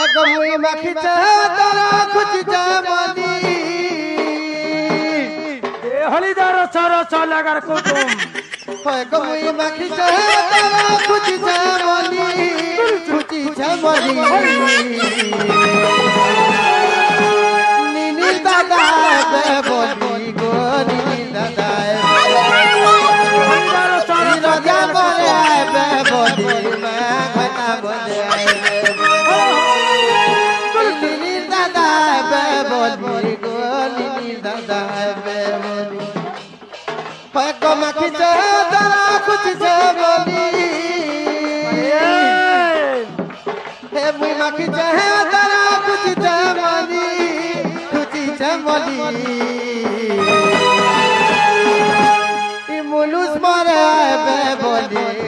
एक मुई मखी तोरा कुछ जामनी हली दारो सारो चलागर कुटुम एक मुई मखी तोरा कुछ जामनी नीनी दादा बे बोली गो नीनी दादा राजा बोले बे बोली मैं घटा बोले नीनी दादा बे बोली गो नीनी दादा बे बोली को मखी तोरा कुछ से बोली हे मुई मखी तोरा कुछ जमली मुलुस मरे बे बोली